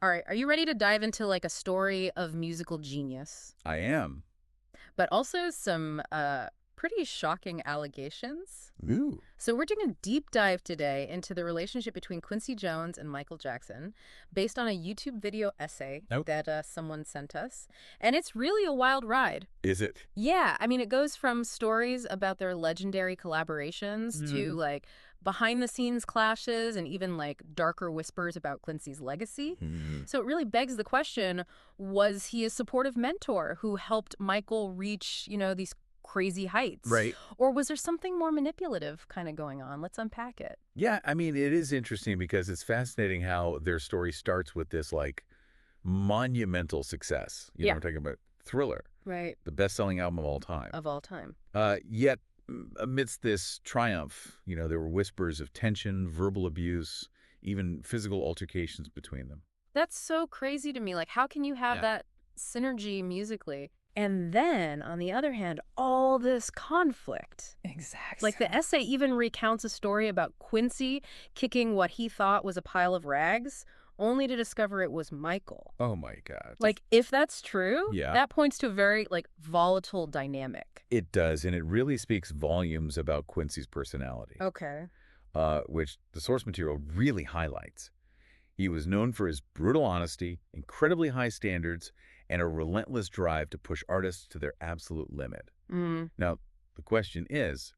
All right, are you ready to dive into like a story of musical genius, I am. but also some pretty shocking allegations? Ooh. So we're doing a deep dive today into the relationship between Quincy Jones and Michael Jackson based on a YouTube video essay Nope. that someone sent us. And it's really a wild ride. Is it? Yeah, I mean, it goes from stories about their legendary collaborations to Mm. like behind the scenes clashes and even like darker whispers about Quincy's legacy. Mm. So it really begs the question, was he a supportive mentor who helped Michael reach, these crazy heights? Right. Or was there something more manipulative kind of going on? Let's unpack it. Yeah, I mean, it is interesting because it's fascinating how their story starts with this, like, monumental success. Yeah. I'm talking about Thriller, Right. the best-selling album of all time. Of all time. Yet, amidst this triumph, there were whispers of tension, verbal abuse, even physical altercations between them. That's so crazy to me. Like, how can you have Yeah. that synergy musically? And then, on the other hand, all this conflict. Exactly. Like, the essay even recounts a story about Quincy kicking what he thought was a pile of rags, only to discover it was Michael. Oh, my God. Like, if that's true, Yeah. that points to a very, like, volatile dynamic. It does, and it really speaks volumes about Quincy's personality, Okay. which the source material really highlights. He was known for his brutal honesty, incredibly high standards, and a relentless drive to push artists to their absolute limit. Mm. Now, the question is,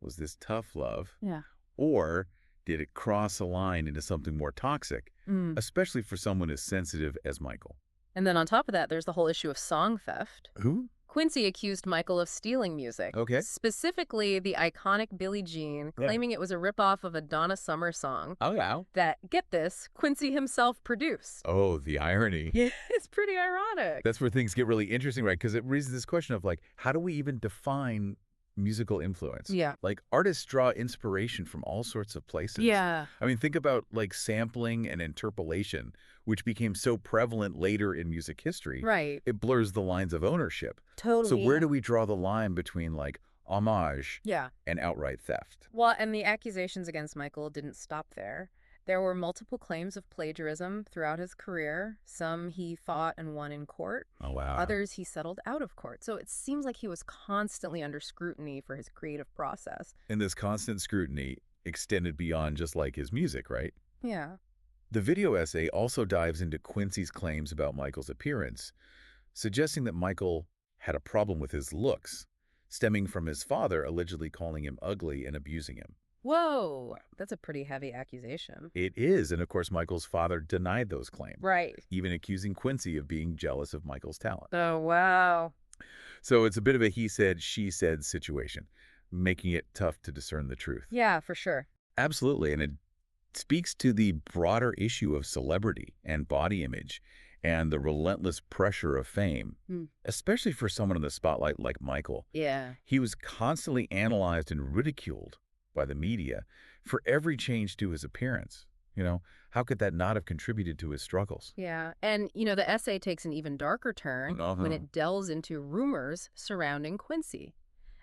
was this tough love, Yeah. or did it cross a line into something more toxic, Mm. especially for someone as sensitive as Michael? And then on top of that, there's the whole issue of song theft. Who? Quincy accused Michael of stealing music, Okay. specifically the iconic Billie Jean, Yeah. claiming it was a ripoff of a Donna Summer song Oh, yeah. that, get this, Quincy himself produced. Oh, the irony. Yeah, it's pretty ironic. That's where things get really interesting, right? Because it raises this question of, like, how do we even define musical influence? Yeah. Like, artists draw inspiration from all sorts of places. Yeah. I mean, think about, like, sampling and interpolation, which became so prevalent later in music history. Right. It blurs the lines of ownership. Totally. So where do we draw the line between, like, homage Yeah. and outright theft? Well, and the accusations against Michael didn't stop there. There were multiple claims of plagiarism throughout his career. Some he fought and won in court. Oh, wow. Others he settled out of court. So it seems like he was constantly under scrutiny for his creative process. And this constant scrutiny extended beyond just, like, his music, right? Yeah. The video essay also dives into Quincy's claims about Michael's appearance, suggesting that Michael had a problem with his looks, stemming from his father allegedly calling him ugly and abusing him. Whoa, that's a pretty heavy accusation. It is, and of course Michael's father denied those claims, Right. even accusing Quincy of being jealous of Michael's talent. Oh, wow. So it's a bit of a he said, she said situation, making it tough to discern the truth. Yeah, for sure. Absolutely, and it speaks to the broader issue of celebrity and body image and the relentless pressure of fame, especially for someone in the spotlight like Michael. Yeah. He was constantly analyzed and ridiculed by the media for every change to his appearance. How could that not have contributed to his struggles? Yeah. And, the essay takes an even darker turn when it delves into rumors surrounding Quincy.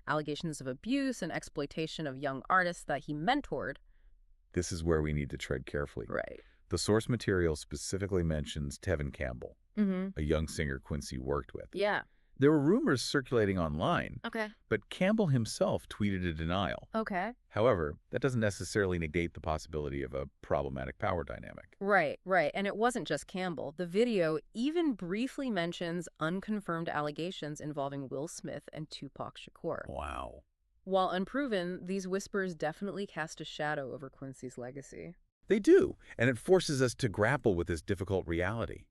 Allegations of abuse and exploitation of young artists that he mentored. This is where we need to tread carefully. Right. The source material specifically mentions Tevin Campbell, Mm-hmm. a young singer Quincy worked with. Yeah. There were rumors circulating online, Okay. but Campbell himself tweeted a denial. Okay. However, that doesn't necessarily negate the possibility of a problematic power dynamic. Right, right. And it wasn't just Campbell. The video even briefly mentions unconfirmed allegations involving Will Smith and Tupac Shakur. Wow. While unproven, these whispers definitely cast a shadow over Quincy's legacy. They do, and it forces us to grapple with this difficult reality.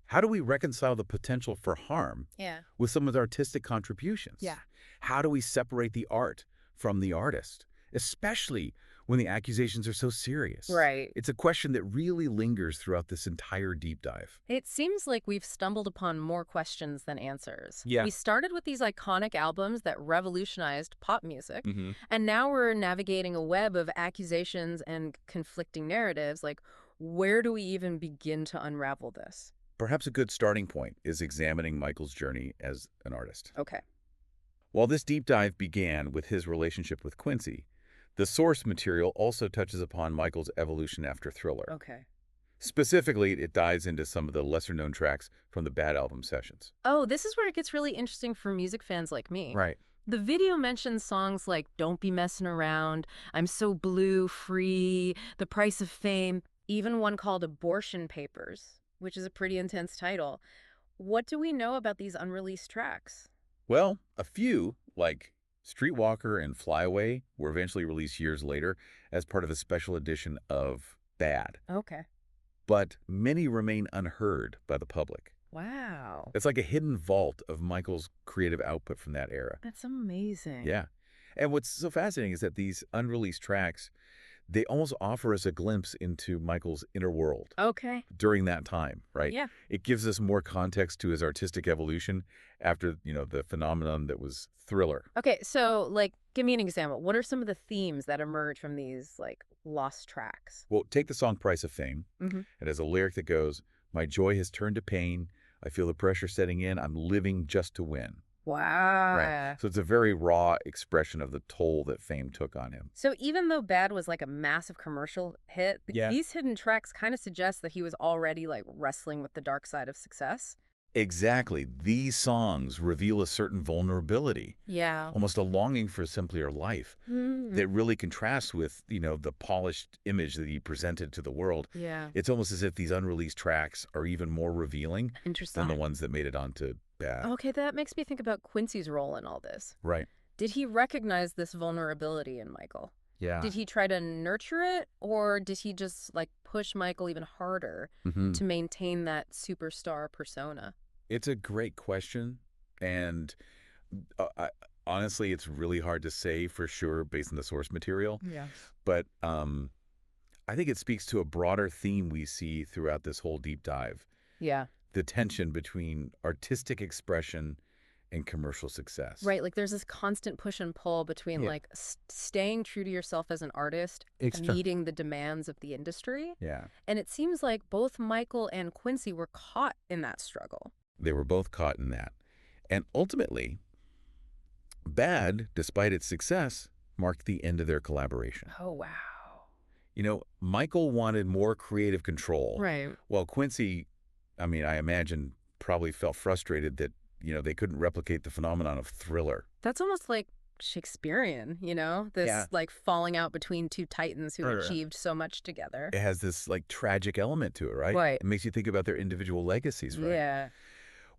How do we reconcile the potential for harm Yeah. with someone's artistic contributions? Yeah. How do we separate the art from the artist, especially when the accusations are so serious? Right. It's a question that really lingers throughout this entire deep dive. It seems like we've stumbled upon more questions than answers. Yeah. We started with these iconic albums that revolutionized pop music, Mm-hmm. and now we're navigating a web of accusations and conflicting narratives. Like, where do we even begin to unravel this? Perhaps a good starting point is examining Michael's journey as an artist. Okay. While this deep dive began with his relationship with Quincy, the source material also touches upon Michael's evolution after Thriller. Okay. Specifically, it dives into some of the lesser-known tracks from the Bad album sessions. Oh, this is where it gets really interesting for music fans like me. Right. The video mentions songs like Don't Be Messing Around, I'm So Blue, Free, The Price of Fame, even one called Abortion Papers, which is a pretty intense title. What do we know about these unreleased tracks? Well, a few, like Streetwalker and Flyaway, were eventually released years later as part of a special edition of Bad. Okay. But many remain unheard by the public. Wow. It's like a hidden vault of Michael's creative output from that era. That's amazing. Yeah. And what's so fascinating is that these unreleased tracks, they almost offer us a glimpse into Michael's inner world Okay. during that time, right? Yeah. It gives us more context to his artistic evolution after, the phenomenon that was Thriller. Okay, so, like, give me an example. What are some of the themes that emerge from these, like, lost tracks? Well, take the song Price of Fame. Mm-hmm. It has a lyric that goes, "My joy has turned to pain. I feel the pressure setting in. I'm living just to win." Wow. Right. So it's a very raw expression of the toll that fame took on him. So even though Bad was like a massive commercial hit, Yeah. these hidden tracks kind of suggest that he was already like wrestling with the dark side of success. Exactly. These songs reveal a certain vulnerability, Yeah. almost a longing for a simpler life that really contrasts with, the polished image that he presented to the world. Yeah. It's almost as if these unreleased tracks are even more revealing Interesting. than the ones that made it onto Bad. Okay, that makes me think about Quincy's role in all this. Right. Did he recognize this vulnerability in Michael? Yeah. Did he try to nurture it, or did he just like push Michael even harder Mhm. to maintain that superstar persona? It's a great question, and honestly, it's really hard to say for sure based on the source material. Yeah. But I think it speaks to a broader theme we see throughout this whole deep dive: Yeah. the tension between artistic expression and commercial success. Right, like there's this constant push and pull between Yeah. like staying true to yourself as an artist and meeting the demands of the industry. Yeah, And it seems like both Michael and Quincy were caught in that struggle. they were both caught in that, and ultimately, Bad, despite its success, marked the end of their collaboration. Oh, wow. Michael wanted more creative control. Right. Well, Quincy, I imagine, probably felt frustrated that, they couldn't replicate the phenomenon of Thriller. That's almost like Shakespearean, This Yeah. like falling out between two titans who Right. achieved so much together. It has this, tragic element to it, right? Right. It makes you think about their individual legacies, right? Yeah.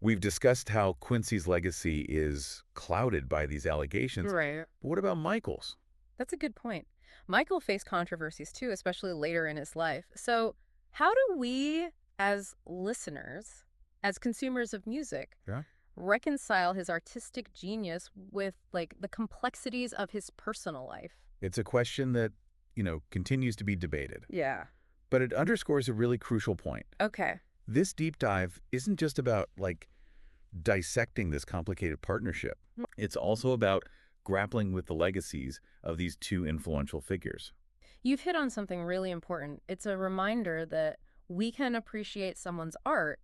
We've discussed how Quincy's legacy is clouded by these allegations. Right. But what about Michael's? That's a good point. Michael faced controversies too, especially later in his life. So, how do we, as listeners, as consumers of music, Yeah. reconcile his artistic genius with like the complexities of his personal life? It's a question that, continues to be debated. Yeah. But it underscores a really crucial point. Okay. This deep dive isn't just about, dissecting this complicated partnership. It's also about grappling with the legacies of these two influential figures. You've hit on something really important. It's a reminder that we can appreciate someone's art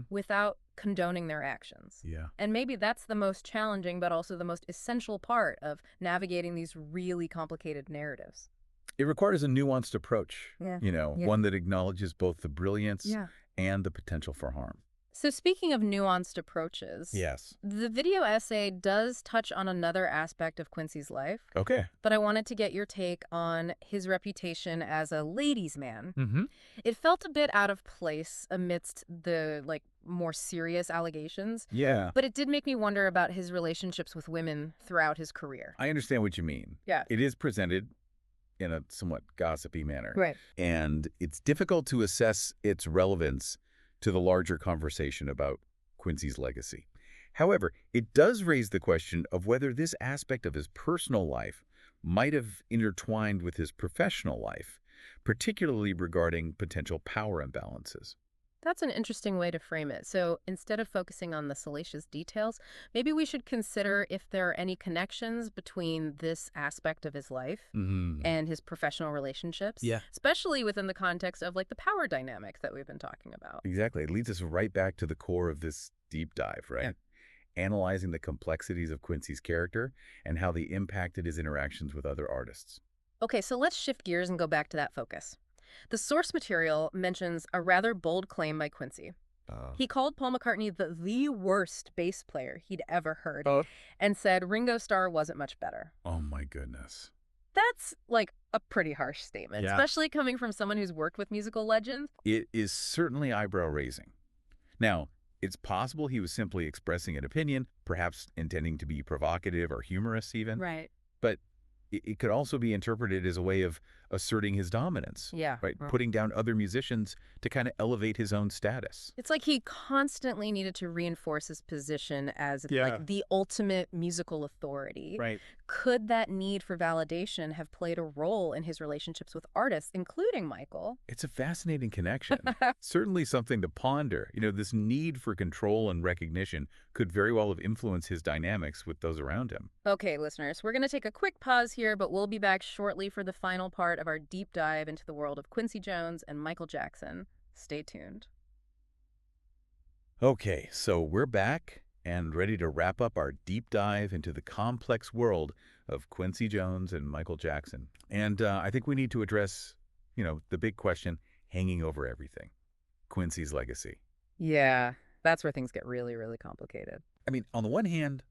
without condoning their actions. Yeah. And maybe that's the most challenging, but also the most essential part of navigating these really complicated narratives. It requires a nuanced approach, Yeah. one that acknowledges both the brilliance Yeah. and the potential for harm. So speaking of nuanced approaches, Yes. the video essay does touch on another aspect of Quincy's life, Okay. but I wanted to get your take on his reputation as a ladies' man. Mm-hmm. It felt a bit out of place amidst the more serious allegations, Yeah. but it did make me wonder about his relationships with women throughout his career. I understand what you mean. Yeah. It is presented in a somewhat gossipy manner. Right. And it's difficult to assess its relevance to the larger conversation about Quincy's legacy. However, it does raise the question of whether this aspect of his personal life might have intertwined with his professional life, particularly regarding potential power imbalances. That's an interesting way to frame it. So instead of focusing on the salacious details, maybe we should consider if there are any connections between this aspect of his life and his professional relationships. Yeah. Especially within the context of the power dynamic that we've been talking about. Exactly. It leads us right back to the core of this deep dive, right? Yeah. Analyzing the complexities of Quincy's character and how they impacted his interactions with other artists. Okay, so let's shift gears and go back to that focus. The source material mentions a rather bold claim by Quincy. Uh, He called Paul McCartney the worst bass player he'd ever heard oh. and said Ringo Starr wasn't much better. Oh, my goodness. That's like a pretty harsh statement, Yeah. especially coming from someone who's worked with musical legends. It is certainly eyebrow-raising. Now, it's possible he was simply expressing an opinion, perhaps intending to be provocative or humorous even. Right. But it could also be interpreted as a way of asserting his dominance, Yeah. right? Putting down other musicians to kind of elevate his own status. It's like he constantly needed to reinforce his position as Yeah. like the ultimate musical authority. Right. Could that need for validation have played a role in his relationships with artists, including Michael? It's a fascinating connection. Certainly something to ponder. This need for control and recognition could very well have influenced his dynamics with those around him. Okay, listeners, we're going to take a quick pause here, but we'll be back shortly for the final part of our deep dive into the world of Quincy Jones and Michael Jackson. Stay tuned. Okay, so we're back and ready to wrap up our deep dive into the complex world of Quincy Jones and Michael Jackson. And I think we need to address, the big question hanging over everything, Quincy's legacy. Yeah, that's where things get really, really complicated. I mean, on the one hand,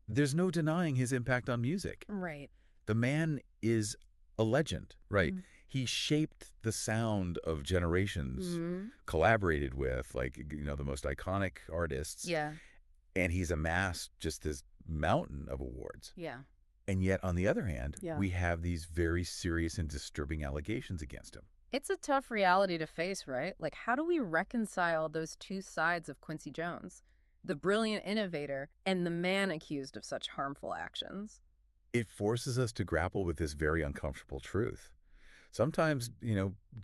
there's no denying his impact on music. Right. The man is a legend, right? Mm. He shaped the sound of generations, Mm-hmm. collaborated with, the most iconic artists. Yeah. And he's amassed just this mountain of awards. Yeah. And yet, on the other hand, Yeah. we have these very serious and disturbing allegations against him. It's a tough reality to face, right? Like, how do we reconcile those two sides of Quincy Jones? The brilliant innovator and the man accused of such harmful actions. It forces us to grapple with this very uncomfortable truth. Sometimes,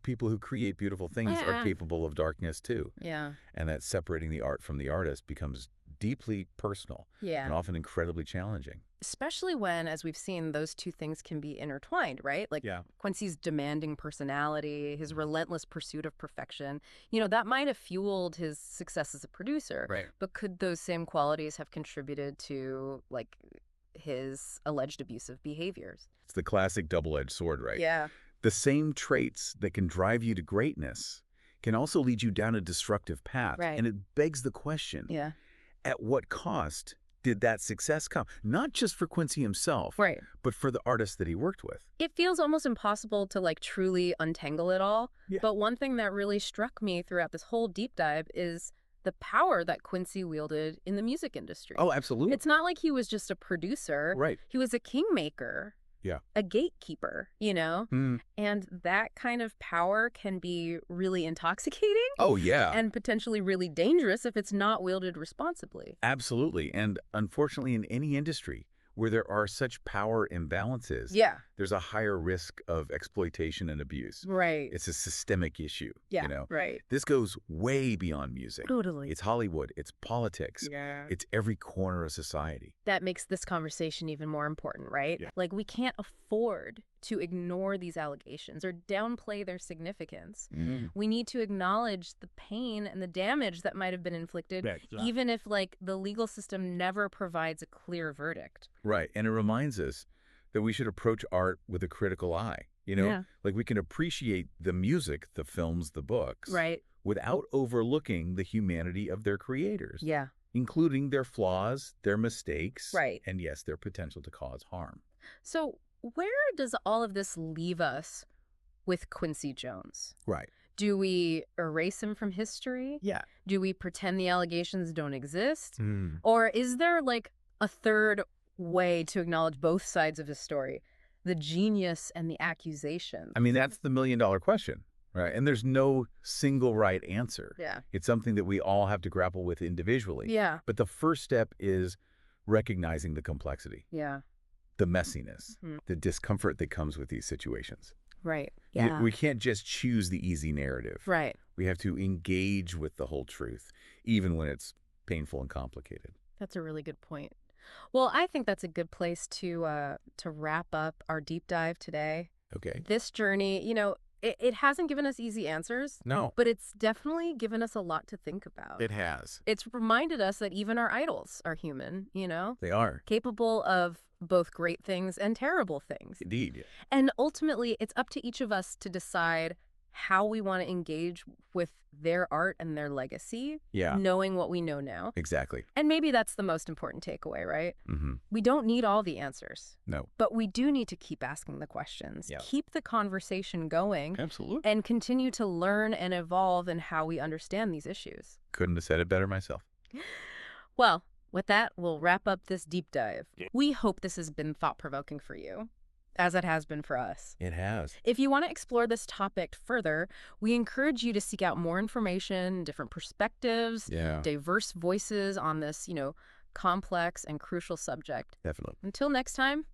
people who create beautiful things are capable of darkness too. Yeah. And that separating the art from the artist becomes deeply personal and Yeah. often incredibly challenging. Especially when, as we've seen, those two things can be intertwined, right? Like Yeah. Quincy's demanding personality, his relentless pursuit of perfection, that might have fueled his success as a producer. Right. But could those same qualities have contributed to, like, his alleged abusive behaviors? It's the classic double-edged sword, right? Yeah. The same traits that can drive you to greatness can also lead you down a destructive path. Right. And it begs the question, Yeah. at what cost did that success come? Not just for Quincy himself, Right. but for the artists that he worked with. It feels almost impossible to, like, truly untangle it all. Yeah. But one thing that really struck me throughout this whole deep dive is the power that Quincy wielded in the music industry. Oh, absolutely. It's not like he was just a producer. Right. He was a kingmaker. Yeah. A gatekeeper, Mm. And that kind of power can be really intoxicating Oh, yeah. and potentially really dangerous if it's not wielded responsibly. Absolutely. And unfortunately, in any industry where there are such power imbalances, Yeah. there's a higher risk of exploitation and abuse. Right. It's a systemic issue. Yeah. Right. This goes way beyond music. Totally. It's Hollywood. It's politics. Yeah. It's every corner of society. That makes this conversation even more important, right? Yeah. Like, we can't afford to ignore these allegations or downplay their significance. Mm. We need to acknowledge the pain and the damage that might have been inflicted, even if, like, the legal system never provides a clear verdict. Right. And it reminds us that we should approach art with a critical eye. Yeah. Like we can appreciate the music, the films, the books, Right. without overlooking the humanity of their creators, Yeah. including their flaws, their mistakes, Right. and yes, their potential to cause harm. So where does all of this leave us with Quincy Jones? Right. Do we erase him from history? Yeah. Do we pretend the allegations don't exist? Mm. Or is there, like, a third way to acknowledge both sides of his story? The genius and the accusation. I mean, that's the million-dollar question, right? And there's no single right answer. Yeah. It's something that we all have to grapple with individually. Yeah. But the first step is recognizing the complexity, Yeah. the messiness, Mhm. the discomfort that comes with these situations. Right. We can't just choose the easy narrative. Right. We have to engage with the whole truth, even when it's painful and complicated. That's a really good point. Well, I think that's a good place to wrap up our deep dive today. Okay. This journey, it hasn't given us easy answers, No, but it's definitely given us a lot to think about. it has. It's reminded us that even our idols are human, They are. capable of both great things and terrible things. Indeed. And ultimately, it's up to each of us to decide how we want to engage with their art and their legacy, Yeah, knowing what we know now. exactly. And maybe that's the most important takeaway, right? Mm-hmm. We don't need all the answers, No. but we do need to keep asking the questions, Yeah. keep the conversation going, Absolutely. and continue to learn and evolve in how we understand these issues. Couldn't have said it better myself. Well, with that, we'll wrap up this deep dive. Yeah. We hope this has been thought-provoking for you, as it has been for us. It has. If you want to explore this topic further, we encourage you to seek out more information, different perspectives, Yeah, diverse voices on this, complex and crucial subject. definitely. Until next time,